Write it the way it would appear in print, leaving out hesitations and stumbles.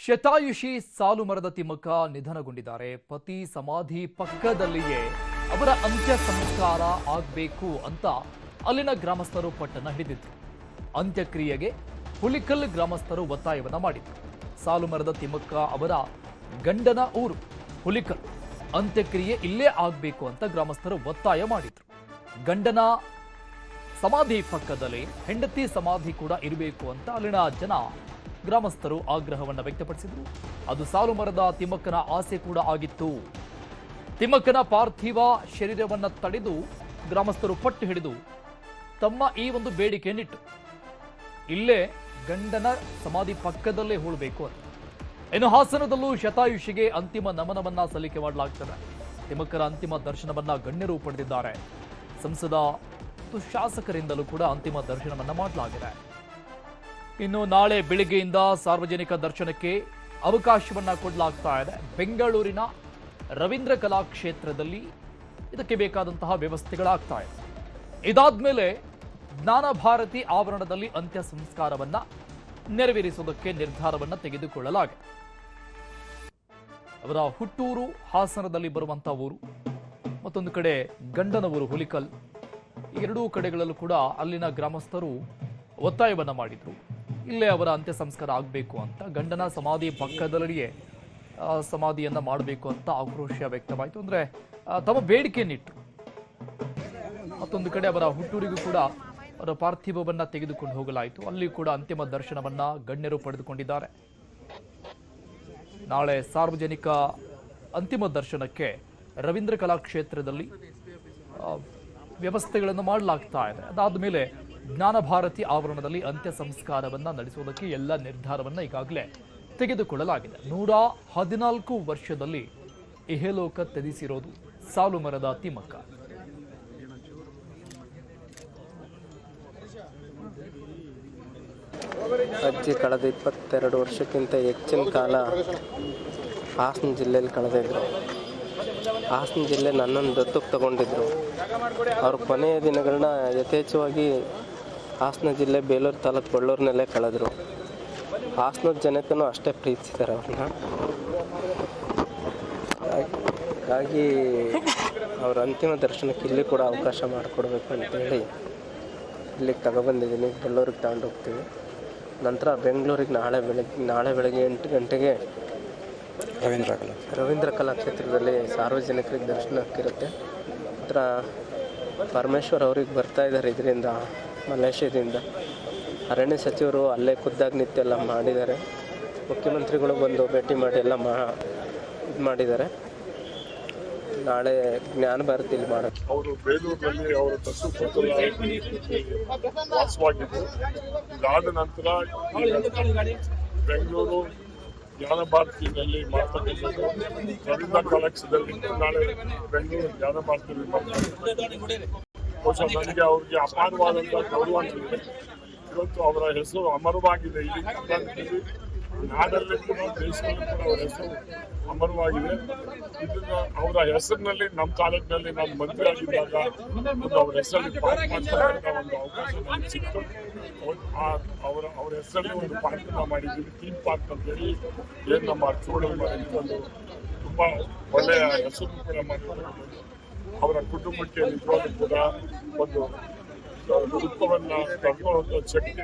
ಶತಾಯುಷಿ ಸಾಲು ಮರದ ತಿಮ್ಮಕ್ಕ ನಿಧನಗೊಂಡಿದ್ದಾರೆ. ಪತಿ ಸಮಾಧಿ ಪಕ್ಕದಲ್ಲಿಯೇ ಅವರ ಅಂತ್ಯ ಸಂಸ್ಕಾರ ಆಗಬೇಕು ಅಂತ ಅಲ್ಲಿನ ಗ್ರಾಮಸ್ಥರು ಪಟ್ಟಣ ಹಿಡಿದಿದ್ರು. ಅಂತ್ಯಕ್ರಿಯೆಗೆ ಹುಲಿಕಲ್ ಗ್ರಾಮಸ್ಥರು ಒತ್ತಾಯವನ್ನ ಮಾಡಿದ್ರು. ಸಾಲು ಮರದ ತಿಮ್ಮಕ್ಕ ಅವರ ಗಂಡನ ಊರು ಹುಲಿಕಲ್, ಅಂತ್ಯಕ್ರಿಯೆ ಇಲ್ಲೇ ಆಗಬೇಕು ಅಂತ ಗ್ರಾಮಸ್ಥರು ಒತ್ತಾಯ ಮಾಡಿದ್ರು. ಗಂಡನ ಸಮಾಧಿ ಪಕ್ಕದಲ್ಲಿ ಹೆಂಡತಿ ಸಮಾಧಿ ಕೂಡ ಇರಬೇಕು ಅಂತ ಅಲ್ಲಿನ ಜನ ಗ್ರಾಮಸ್ಥರು ಆಗ್ರಹವನ್ನು ವ್ಯಕ್ತಪಡಿಸಿದರು. ಅದು ಸಾಲು ಮರದ ತಿಮ್ಮಕ್ಕನ ಆಸೆ ಕೂಡ ಆಗಿತ್ತು. ತಿಮ್ಮಕ್ಕನ ಪಾರ್ಥಿವ ಶರೀರವನ್ನ ತಡೆದು ಗ್ರಾಮಸ್ಥರು ಪಟ್ಟು ಹಿಡಿದು ತಮ್ಮ ಈ ಒಂದು ಬೇಡಿಕೆಯನ್ನಿಟ್ಟು ಇಲ್ಲೇ ಗಂಡನ ಸಮಾಧಿ ಪಕ್ಕದಲ್ಲೇ ಹೂಳಬೇಕು ಅಂತ. ಇನ್ನು ಹಾಸನದಲ್ಲೂ ಶತಾಯುಷಿಗೆ ಅಂತಿಮ ನಮನವನ್ನ ಸಲ್ಲಿಕೆ ಮಾಡಲಾಗ್ತದೆ. ತಿಮ್ಮಕ್ಕನ ಅಂತಿಮ ದರ್ಶನವನ್ನ ಗಣ್ಯರು ಪಡೆದಿದ್ದಾರೆ. ಸಂಸದ ಮತ್ತು ಶಾಸಕರಿಂದಲೂ ಕೂಡ ಅಂತಿಮ ದರ್ಶನವನ್ನ ಮಾಡಲಾಗಿದೆ. ಇನ್ನು ನಾಳೆ ಬೆಳಿಗ್ಗೆಯಿಂದ ಸಾರ್ವಜನಿಕ ದರ್ಶನಕ್ಕೆ ಅವಕಾಶವನ್ನ ಕೊಡಲಾಗ್ತಾ ಇದೆ. ಬೆಂಗಳೂರಿನ ರವೀಂದ್ರ ಕಲಾಕ್ಷೇತ್ರದಲ್ಲಿ ಇದಕ್ಕೆ ಬೇಕಾದಂತಹ ವ್ಯವಸ್ಥೆಗಳಾಗ್ತಾ ಇದೆ. ಇದಾದ್ಮೇಲೆ ಜ್ಞಾನ ಭಾರತಿ ಆವರಣದಲ್ಲಿ ಅಂತ್ಯ ಸಂಸ್ಕಾರವನ್ನ ನೆರವೇರಿಸುವುದಕ್ಕೆ ನಿರ್ಧಾರವನ್ನ ತೆಗೆದುಕೊಳ್ಳಲಾಗಿದೆ. ಅವರ ಹುಟ್ಟೂರು ಹಾಸನದಲ್ಲಿ ಬರುವಂತಹ ಊರು, ಮತ್ತೊಂದು ಕಡೆ ಗಂಡನ ಊರು ಹುಲಿಕಲ್. ಈ ಎರಡೂ ಕಡೆಗಳಲ್ಲೂ ಕೂಡ ಅಲ್ಲಿನ ಗ್ರಾಮಸ್ಥರು ಒತ್ತಾಯವನ್ನ ಮಾಡಿದ್ರು. ಇಲ್ಲೇ ಅವರ ಅಂತ್ಯ ಸಂಸ್ಕಾರ ಆಗಬೇಕು ಅಂತ, ಗಂಡನ ಸಮಾಧಿ ಪಕ್ಕದಲ್ಲಿಯೇ ಸಮಾಧಿಯನ್ನ ಮಾಡಬೇಕು ಅಂತ ಆಕ್ರೋಶ ವ್ಯಕ್ತವಾಯಿತು. ಅಂದ್ರೆ ತಮ್ಮ ಬೇಡಿಕೆಯನ್ನಿಟ್ಟರು. ಮತ್ತೊಂದು ಕಡೆ ಅವರ ಹುಟ್ಟೂರಿಗೂ ಕೂಡ ಅವರ ಪಾರ್ಥಿವವನ್ನ ತೆಗೆದುಕೊಂಡು ಹೋಗಲಾಯಿತು. ಅಲ್ಲಿ ಕೂಡ ಅಂತಿಮ ದರ್ಶನವನ್ನ ಗಣ್ಯರು ಪಡೆದುಕೊಂಡಿದ್ದಾರೆ. ನಾಳೆ ಸಾರ್ವಜನಿಕ ಅಂತಿಮ ದರ್ಶನಕ್ಕೆ ರವೀಂದ್ರ ಕಲಾಕ್ಷೇತ್ರದಲ್ಲಿ ವ್ಯವಸ್ಥೆಗಳನ್ನು ಮಾಡಲಾಗ್ತಾ ಇದೆ. ಅದಾದ ಮೇಲೆ ಜ್ಞಾನ ಭಾರತಿ ಆವರಣದಲ್ಲಿ ಅಂತ್ಯ ಸಂಸ್ಕಾರವನ್ನ ನಡೆಸುವುದಕ್ಕೆ ಎಲ್ಲ ನಿರ್ಧಾರವನ್ನ ಈಗಾಗಲೇ ತೆಗೆದುಕೊಳ್ಳಲಾಗಿದೆ. 114 ವರ್ಷದಲ್ಲಿ ಇಹಲೋಕ ತ್ಯಜಿಸಿರೋದು ಸಾಲು ಮರದ ತಿಮ್ಮಕ್ಕ. ಅಜ್ಜಿ ಕಳೆದ 22 ವರ್ಷಕ್ಕಿಂತ ಹೆಚ್ಚಿನ ಕಾಲ ಹಾಸನ ಜಿಲ್ಲೆಯಲ್ಲಿ ಕಳೆದಿದ್ರು. ಹಾಸನ ಜಿಲ್ಲೆ ನನ್ನನ್ನು ದತ್ತಕ್ಕೆ ತಗೊಂಡಿದ್ರು. ಅವ್ರ ಕೊನೆಯ ದಿನಗಳನ್ನ ಯಥೇಚ್ಛವಾಗಿ ಹಾಸನ ಜಿಲ್ಲೆ ಬೇಲೂರು ತಾಲೂಕು ಬಳ್ಳೂರಿನಲ್ಲೇ ಕಳೆದ್ರು. ಹಾಸನದ ಜನಕ್ಕೂ ಅಷ್ಟೇ ಪ್ರೀತಿಸಿದ್ದಾರೆ ಅವ್ರನ್ನ. ಹಾಗಾಗಿ ಅವ್ರ ಅಂತಿಮ ದರ್ಶನಕ್ಕೆ ಇಲ್ಲಿ ಕೂಡ ಅವಕಾಶ ಮಾಡಿಕೊಡ್ಬೇಕು ಅಂತೇಳಿ ಇಲ್ಲಿಗೆ ತಗೊಬಂದಿದ್ದೀನಿ. ಬಳ್ಳೂರಿಗೆ ತಗೊಂಡು ಹೋಗ್ತೀವಿ. ನಂತರ ಬೆಂಗಳೂರಿಗೆ ನಾಳೆ ಬೆಳಗ್ಗೆ 8 ಗಂಟೆಗೆ ರವೀಂದ್ರ ಕಲಾಕ್ಷೇತ್ರದಲ್ಲಿ ಸಾರ್ವಜನಿಕರಿಗೆ ದರ್ಶನಕ್ಕಿರುತ್ತೆ. ನಂತರ ಪರಮೇಶ್ವರ್ ಅವ್ರಿಗೆ ಬರ್ತಾ ಇದ್ದಾರೆ ಇದರಿಂದ, ಮಲೇಷ್ಯಾದಿಂದ. ಅರಣ್ಯ ಸಚಿವರು ಅಲ್ಲೇ ಖುದ್ದಾಗಿ ನಿತ್ಯ ಎಲ್ಲ ಮಾಡಿದ್ದಾರೆ. ಮುಖ್ಯಮಂತ್ರಿಗಳು ಬಂದು ಭೇಟಿ ಮಾಡಿ ಎಲ್ಲ ಇದು ಮಾಡಿದ್ದಾರೆ. ನಾಳೆ ಜ್ಞಾನ ಭಾರತಿಯಲ್ಲಿ ಮಾಡೋದು. ಅವರು ಬೇಲೂರಿನಲ್ಲಿ ಅವರ ವಾಸವಾಗಿದ್ದು, ಇದಾದ ನಂತರ ಬೆಂಗಳೂರು ಜ್ಞಾನ ಭಾರತಿಯಲ್ಲಿ ಮಾಡ್ತಕ್ಕಂಥದ್ದು. ರವೀಂದ್ರ ಕಲಾಕ್ಷೇತ್ರದಲ್ಲಿ ನಾಳೆ ಬೆಂಗಳೂರು ಜ್ಞಾನ ಭಾರತಿಯಲ್ಲಿ ಮಾಡ್ತಾರೆ. ಬಹುಶಃ ನನಗೆ ಅವ್ರಿಗೆ ಅಪಾರವಾದಂಥ ಗೌರವ ನೀಡಿದೆ. ಇವತ್ತು ಅವರ ಹೆಸರು ಅಮರವಾಗಿದೆ. ಇಲ್ಲಿ ಕರ್ನಾಟಕದಲ್ಲಿ, ನಾಡಲ್ಲಿ ಕೂಡ, ದೇಶದಲ್ಲಿ ಕೂಡ ಅವರ ಹೆಸರು ಅಮರವಾಗಿದೆ. ಇದನ್ನ ಅವರ ಹೆಸರಿನಲ್ಲಿ ನಮ್ಮ ತಾಲೂಕಿನಲ್ಲಿ ನಾನು ಮಂತ್ರಿ ಆಗಿದ್ದಾಗ ಒಂದು ಅವ್ರ ಹೆಸರಲ್ಲಿ ಪಾರ್ಕ್ ಮಾಡ್ತಕ್ಕಂಥ ಒಂದು ಅವಕಾಶ ನನಗೆ ಸಿಕ್ತು. ಅವರ ಹೆಸರಲ್ಲಿ ಒಂದು ಪಾರ್ಕನ್ನ ಮಾಡಿದ್ದೀವಿ, ಥೀಮ್ ಪಾರ್ಕ್ ಅಂತೇಳಿ. ಏನು ನಮ್ಮ ಚೋಳು ಒಂದು ತುಂಬ ಒಳ್ಳೆಯ ಹೆಸರು ಕೂಡ ಮಾಡ್ತಾರೆ. ಅವರ ಕುಟುಂಬಕ್ಕೆ ನಿಜವಾಗ್ಲೂ ಕೂಡ ಒಂದು ದುಃಖವನ್ನು ತಗೊಳ್ಳುವಂಥ ಶಕ್ತಿ